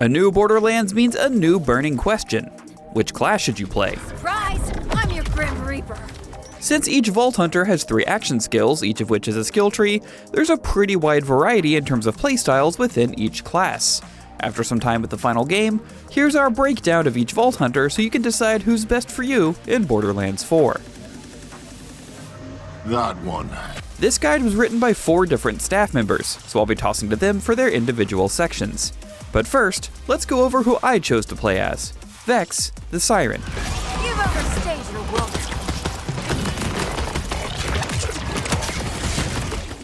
A new Borderlands means a new burning question. Which class should you play? Surprise! I'm your Grim Reaper. Since each Vault Hunter has 3 action skills, each of which is a skill tree, there's a pretty wide variety in terms of playstyles within each class. After some time with the final game, here's our breakdown of each Vault Hunter so you can decide who's best for you in Borderlands 4. That one. This guide was written by 4 different staff members, so I'll be tossing to them for their individual sections. But first, let's go over who I chose to play as. Vex, the Siren. You've overstayed your welcome.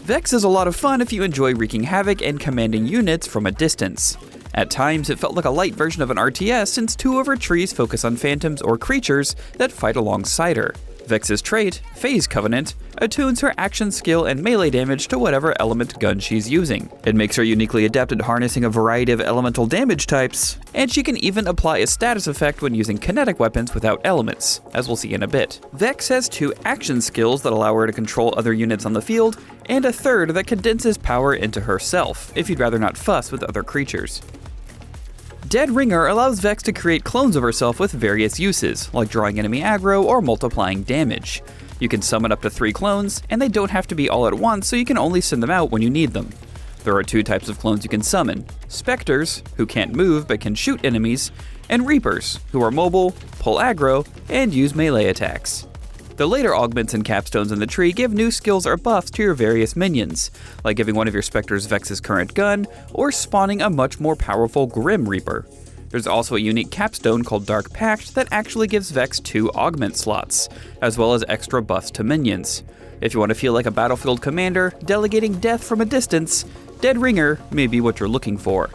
Vex is a lot of fun if you enjoy wreaking havoc and commanding units from a distance. At times, it felt like a light version of an RTS since 2 of her trees focus on phantoms or creatures that fight alongside her. Vex's trait, Phase Covenant, attunes her action skill and melee damage to whatever element gun she's using. It makes her uniquely adept at harnessing a variety of elemental damage types, and she can even apply a status effect when using kinetic weapons without elements, as we'll see in a bit. Vex has 2 action skills that allow her to control other units on the field, and a third that condenses power into herself, if you'd rather not fuss with other creatures. Dead Ringer allows Vex to create clones of herself with various uses, like drawing enemy aggro or multiplying damage. You can summon up to 3 clones, and they don't have to be all at once, so you can only send them out when you need them. There are 2 types of clones you can summon: Spectres, who can't move but can shoot enemies, and Reapers, who are mobile, pull aggro, and use melee attacks. The later augments and capstones in the tree give new skills or buffs to your various minions, like giving one of your Spectres Vex's current gun, or spawning a much more powerful Grim Reaper. There's also a unique capstone called Dark Pact that actually gives Vex 2 augment slots, as well as extra buffs to minions. If you want to feel like a battlefield commander, delegating death from a distance, Dead Ringer may be what you're looking for.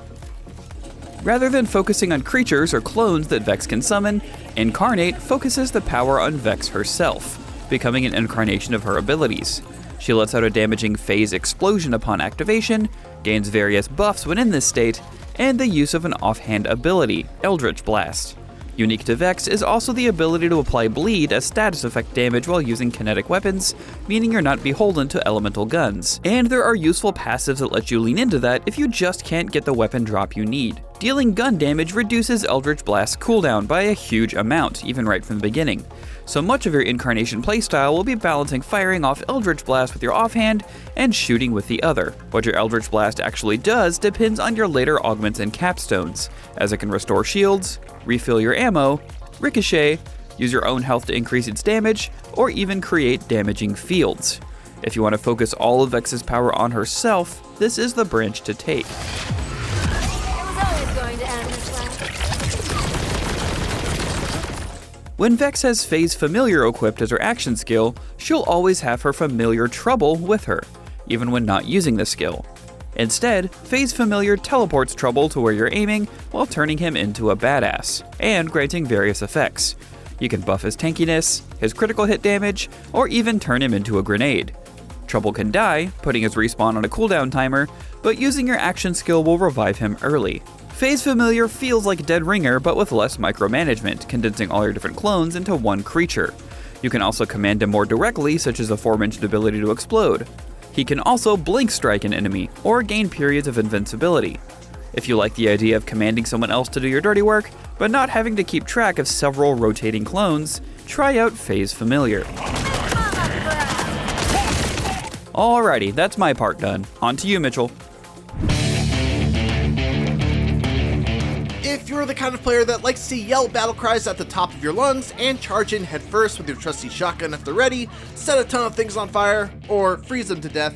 Rather than focusing on creatures or clones that Vex can summon, Incarnate focuses the power on Vex herself, becoming an incarnation of her abilities. She lets out a damaging phase explosion upon activation, gains various buffs when in this state, and the use of an offhand ability, Eldritch Blast. Unique to Vex is also the ability to apply bleed as status effect damage while using kinetic weapons, meaning you're not beholden to elemental guns. And there are useful passives that let you lean into that if you just can't get the weapon drop you need. Dealing gun damage reduces Eldritch Blast's cooldown by a huge amount, even right from the beginning. So much of your Incarnation playstyle will be balancing firing off Eldritch Blast with your offhand and shooting with the other. What your Eldritch Blast actually does depends on your later augments and capstones, as it can restore shields, refill your ammo, ricochet, use your own health to increase its damage, or even create damaging fields. If you want to focus all of Vex's power on herself, this is the branch to take. When Vex has Phase Familiar equipped as her action skill, she'll always have her Familiar Trouble with her, even when not using the skill. Instead, Phase Familiar teleports Trouble to where you're aiming while turning him into a badass, and granting various effects. You can buff his tankiness, his critical hit damage, or even turn him into a grenade. Trouble can die, putting his respawn on a cooldown timer, but using your action skill will revive him early. Phase Familiar feels like Dead Ringer, but with less micromanagement, condensing all your different clones into one creature. You can also command him more directly, such as the aforementioned ability to explode. He can also blink strike an enemy, or gain periods of invincibility. If you like the idea of commanding someone else to do your dirty work, but not having to keep track of several rotating clones, try out Phase Familiar. Alrighty, that's my part done. On to you, Mitchell. If you're the kind of player that likes to yell battle cries at the top of your lungs and charge in headfirst with your trusty shotgun at the ready, set a ton of things on fire, or freeze them to death,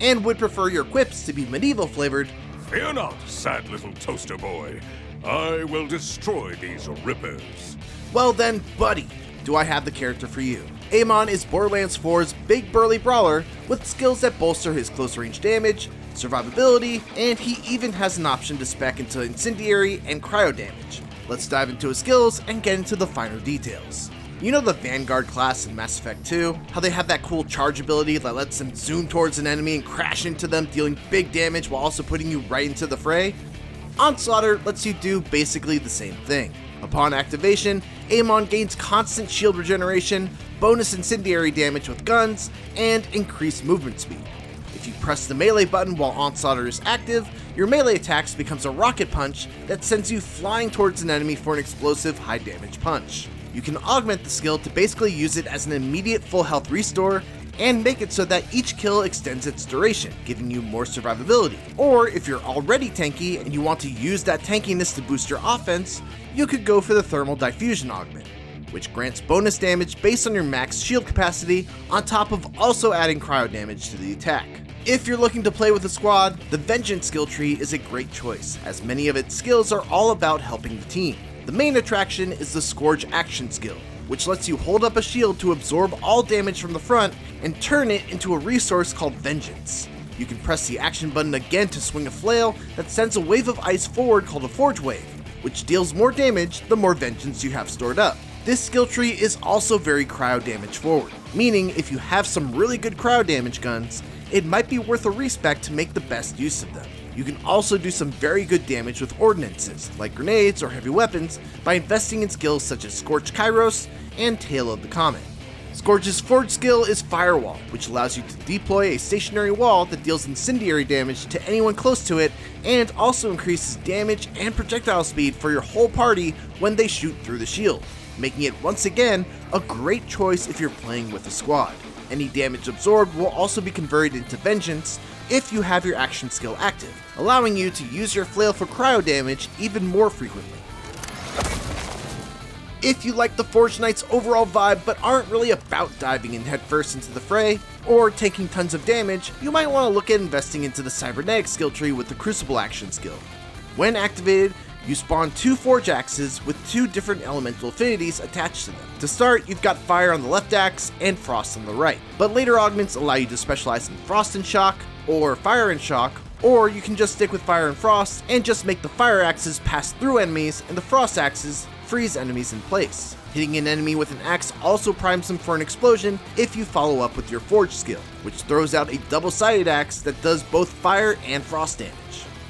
and would prefer your quips to be medieval flavored, fear not, sad little toaster boy. I will destroy these rippers. Well then, buddy, do I have the character for you. Amon is Borderlands 4's big burly brawler with skills that bolster his close range damage, survivability, and he even has an option to spec into incendiary and cryo damage. Let's dive into his skills and get into the finer details. You know the Vanguard class in Mass Effect 2? How they have that cool charge ability that lets them zoom towards an enemy and crash into them, dealing big damage while also putting you right into the fray? Onslaughter lets you do basically the same thing. Upon activation, Amon gains constant shield regeneration, bonus incendiary damage with guns, and increased movement speed. If you press the melee button while Onslaughter is active, your melee attacks becomes a rocket punch that sends you flying towards an enemy for an explosive high damage punch. You can augment the skill to basically use it as an immediate full health restore and make it so that each kill extends its duration, giving you more survivability. Or if you're already tanky and you want to use that tankiness to boost your offense, you could go for the Thermal Diffusion augment, which grants bonus damage based on your max shield capacity on top of also adding cryo damage to the attack. If you're looking to play with a squad, the Vengeance skill tree is a great choice, as many of its skills are all about helping the team. The main attraction is the Scourge action skill, which lets you hold up a shield to absorb all damage from the front and turn it into a resource called Vengeance. You can press the action button again to swing a flail that sends a wave of ice forward called a Forge Wave, which deals more damage the more Vengeance you have stored up. This skill tree is also very cryo damage forward, meaning if you have some really good cryo damage guns, it might be worth a respec to make the best use of them. You can also do some very good damage with ordnances, like grenades or heavy weapons, by investing in skills such as Scorch Kairos and Tail of the Comet. Scourge's Forge skill is Firewall, which allows you to deploy a stationary wall that deals incendiary damage to anyone close to it, and also increases damage and projectile speed for your whole party when they shoot through the shield, making it once again a great choice if you're playing with a squad. Any damage absorbed will also be converted into Vengeance if you have your action skill active, allowing you to use your flail for cryo damage even more frequently. If you like the Forgeknight's overall vibe but aren't really about diving in headfirst into the fray, or taking tons of damage, you might want to look at investing into the Cybernetic skill tree with the Crucible action skill. When activated, you spawn 2 Forge Axes with 2 different elemental affinities attached to them. To start, you've got Fire on the left axe and Frost on the right, but later augments allow you to specialize in Frost and Shock, or Fire and Shock, or you can just stick with Fire and Frost and just make the Fire Axes pass through enemies and the Frost Axes freeze enemies in place. Hitting an enemy with an axe also primes them for an explosion if you follow up with your Forge skill, which throws out a double-sided axe that does both fire and frost damage.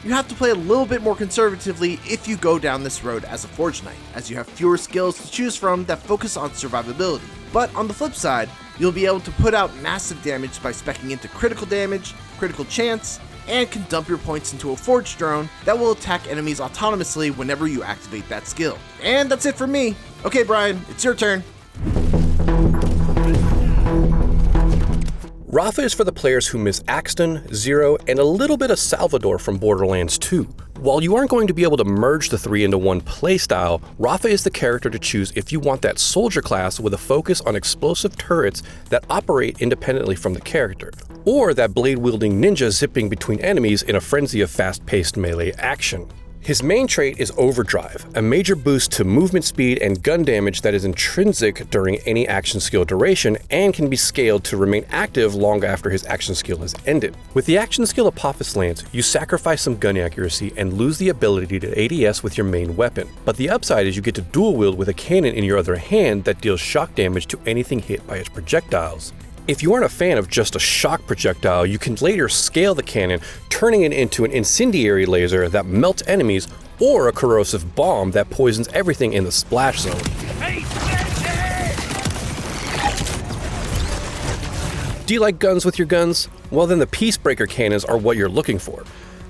You have to play a little bit more conservatively if you go down this road as a Forgeknight, as you have fewer skills to choose from that focus on survivability. But on the flip side, you'll be able to put out massive damage by speccing into critical damage, critical chance, and can dump your points into a Forge drone that will attack enemies autonomously whenever you activate that skill. And that's it for me. Okay, Brian, it's your turn. Rafa is for the players who miss Axton, Zero, and a little bit of Salvador from Borderlands 2. While you aren't going to be able to merge the 3 into one playstyle, Rafa is the character to choose if you want that soldier class with a focus on explosive turrets that operate independently from the character, or that blade-wielding ninja zipping between enemies in a frenzy of fast-paced melee action. His main trait is Overdrive, a major boost to movement speed and gun damage that is intrinsic during any action skill duration and can be scaled to remain active long after his action skill has ended. With the action skill Apophis Lance, you sacrifice some gun accuracy and lose the ability to ADS with your main weapon, but the upside is you get to dual wield with a cannon in your other hand that deals shock damage to anything hit by its projectiles. If you aren't a fan of just a shock projectile, you can later scale the cannon, turning it into an incendiary laser that melts enemies, or a corrosive bomb that poisons everything in the splash zone. Do you like guns with your guns? Well, then the Peacebreaker cannons are what you're looking for.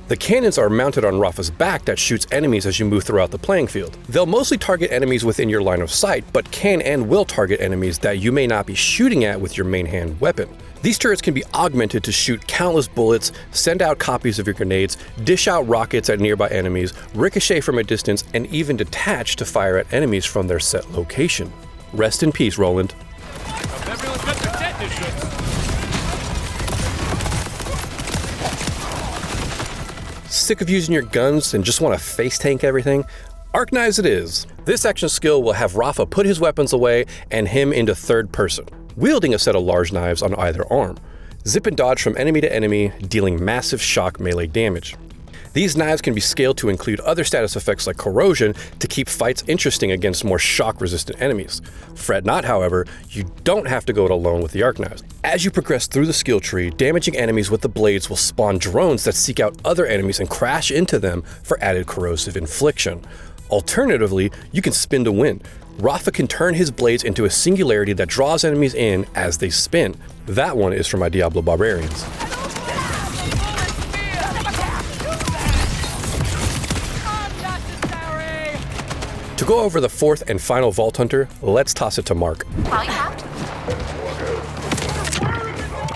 The cannons are mounted on Rafa's back that shoots enemies as you move throughout the playing field. They'll mostly target enemies within your line of sight, but can and will target enemies that you may not be shooting at with your main hand weapon. These turrets can be augmented to shoot countless bullets, send out copies of your grenades, dish out rockets at nearby enemies, ricochet from a distance, and even detach to fire at enemies from their set location. Rest in peace, Roland. Everyone's got the tetanus shots. Sick of using your guns and just want to face tank everything? Arc Knives it is. This action skill will have Rafa put his weapons away and him into third person, wielding a set of large knives on either arm. Zip and dodge from enemy to enemy, dealing massive shock melee damage. These knives can be scaled to include other status effects like corrosion to keep fights interesting against more shock-resistant enemies. Fret not, however, you don't have to go it alone with the arc knives. As you progress through the skill tree, damaging enemies with the blades will spawn drones that seek out other enemies and crash into them for added corrosive infliction. Alternatively, you can spin to win. Rafa can turn his blades into a singularity that draws enemies in as they spin. That one is for my Diablo Barbarians. To go over the 4th and final Vault Hunter, let's toss it to Mark.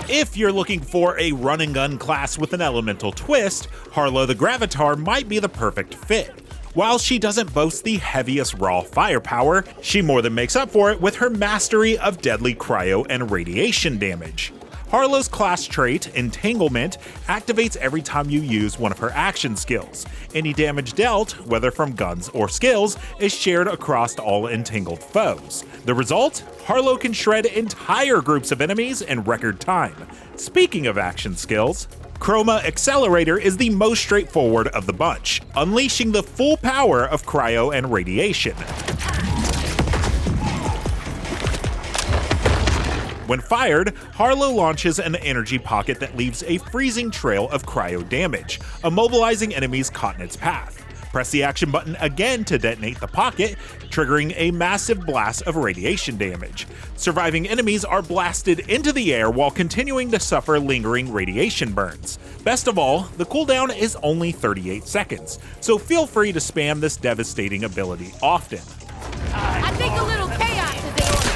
If you're looking for a run-and-gun class with an elemental twist, Harlowe the Gravitar might be the perfect fit. While she doesn't boast the heaviest raw firepower, she more than makes up for it with her mastery of deadly cryo and radiation damage. Harlowe's class trait, Entanglement, activates every time you use one of her action skills. Any damage dealt, whether from guns or skills, is shared across all entangled foes. The result? Harlowe can shred entire groups of enemies in record time. Speaking of action skills, Chroma Accelerator is the most straightforward of the bunch, unleashing the full power of cryo and radiation. When fired, Harlowe launches an energy pocket that leaves a freezing trail of cryo damage, immobilizing enemies caught in its path. Press the action button again to detonate the pocket, triggering a massive blast of radiation damage. Surviving enemies are blasted into the air while continuing to suffer lingering radiation burns. Best of all, the cooldown is only 38 seconds, so feel free to spam this devastating ability often. I think a little chaos is in order.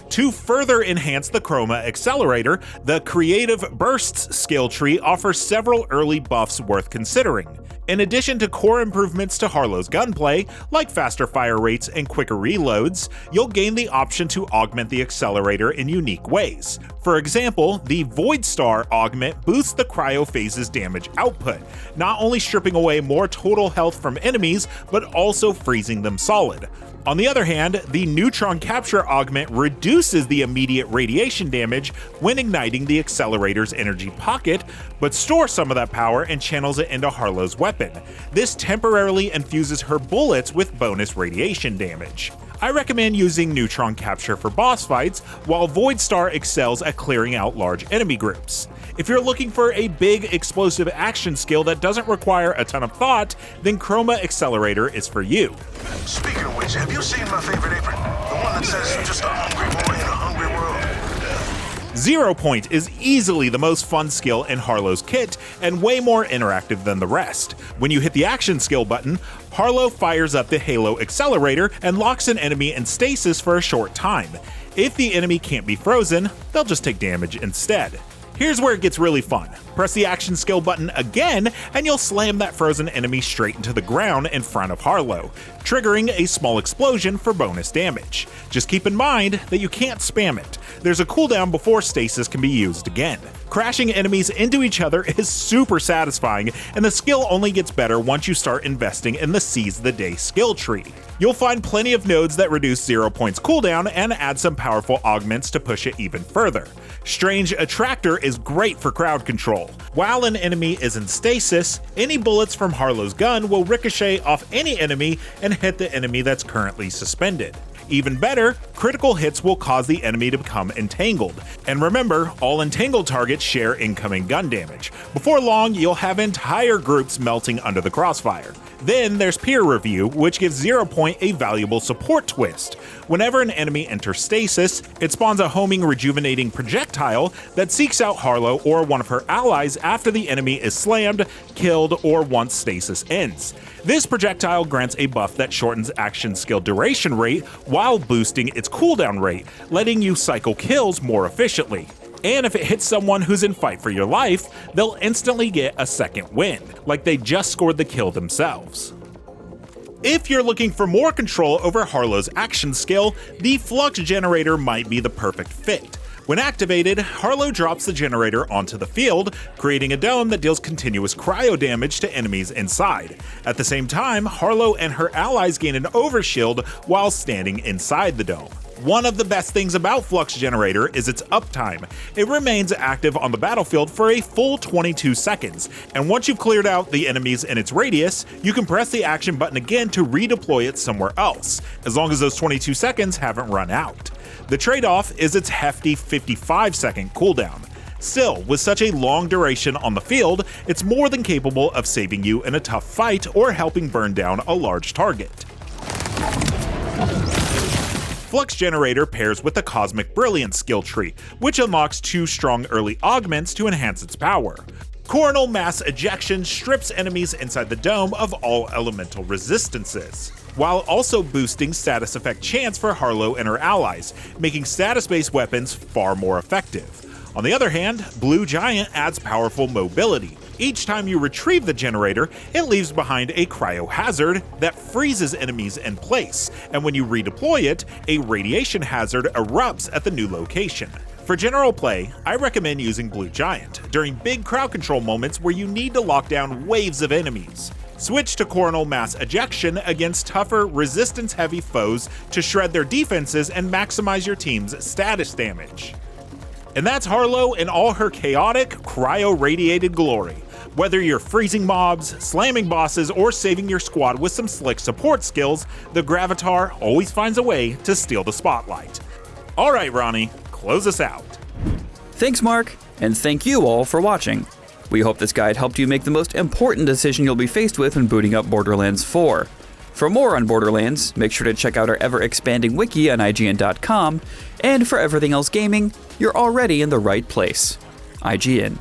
To further enhance the Chroma Accelerator, the Creative Bursts skill tree offers several early buffs worth considering. In addition to core improvements to Harlowe's gunplay, like faster fire rates and quicker reloads, you'll gain the option to augment the Accelerator in unique ways. For example, the Void Star augment boosts the cryo phase's damage output, not only stripping away more total health from enemies, but also freezing them solid. On the other hand, the Neutron Capture augment reduces the immediate radiation damage when igniting the Accelerator's energy pocket, but stores some of that power and channels it into Harlowe's weapon. This temporarily infuses her bullets with bonus radiation damage. I recommend using Neutron Capture for boss fights, while Void Star excels at clearing out large enemy groups. If you're looking for a big explosive action skill that doesn't require a ton of thought, then Chroma Accelerator is for you. Speaking of which, have you seen my favorite apron? The one that says, just a hungry boy in a hungry world. 0 Point is easily the most fun skill in Harlowe's kit and way more interactive than the rest. When you hit the action skill button, Harlowe fires up the Halo Accelerator and locks an enemy in stasis for a short time. If the enemy can't be frozen, they'll just take damage instead. Here's where it gets really fun. Press the action skill button again, and you'll slam that frozen enemy straight into the ground in front of Harlowe, triggering a small explosion for bonus damage. Just keep in mind that you can't spam it. There's a cooldown before stasis can be used again. Crashing enemies into each other is super satisfying, and the skill only gets better once you start investing in the Seize the Day skill tree. You'll find plenty of nodes that reduce 0 Point's cooldown and add some powerful augments to push it even further. Strange Attractor is great for crowd control. While an enemy is in stasis, any bullets from Harlowe's gun will ricochet off any enemy and hit the enemy that's currently suspended. Even better, critical hits will cause the enemy to become entangled. And remember, all entangled targets share incoming gun damage. Before long, you'll have entire groups melting under the crossfire. Then there's Peer Review, which gives 0 Point a valuable support twist. Whenever an enemy enters stasis, it spawns a homing rejuvenating projectile that seeks out Harlowe or one of her allies after the enemy is slammed, killed, or once stasis ends. This projectile grants a buff that shortens action skill duration rate while boosting its cooldown rate, letting you cycle kills more efficiently. And if it hits someone who's in fight for your life, they'll instantly get a second win, like they just scored the kill themselves. If you're looking for more control over Harlowe's action skill, the Flux generator might be the perfect fit. When activated, Harlowe drops the generator onto the field, creating a dome that deals continuous cryo damage to enemies inside. At the same time, Harlowe and her allies gain an overshield while standing inside the dome. One of the best things about Flux Generator is its uptime. It remains active on the battlefield for a full 22 seconds, and once you've cleared out the enemies in its radius, you can press the action button again to redeploy it somewhere else, as long as those 22 seconds haven't run out. The trade-off is its hefty 55-second cooldown. Still, with such a long duration on the field, it's more than capable of saving you in a tough fight or helping burn down a large target. Flux Generator pairs with the Cosmic Brilliance skill tree, which unlocks 2 strong early augments to enhance its power. Coronal Mass Ejection strips enemies inside the dome of all elemental resistances, while also boosting status effect chance for Harlowe and her allies, making status-based weapons far more effective. On the other hand, Blue Giant adds powerful mobility. Each time you retrieve the generator, it leaves behind a cryohazard that freezes enemies in place, and when you redeploy it, a radiation hazard erupts at the new location. For general play, I recommend using Blue Giant during big crowd control moments where you need to lock down waves of enemies. Switch to Coronal Mass Ejection against tougher, resistance-heavy foes to shred their defenses and maximize your team's status damage. And that's Harlowe in all her chaotic, cryo-radiated glory. Whether you're freezing mobs, slamming bosses, or saving your squad with some slick support skills, the Gravitar always finds a way to steal the spotlight. Alright Ronnie, close us out. Thanks, Mark, and thank you all for watching. We hope this guide helped you make the most important decision you'll be faced with when booting up Borderlands 4. For more on Borderlands, make sure to check out our ever-expanding wiki on IGN.com, and for everything else gaming, you're already in the right place. IGN.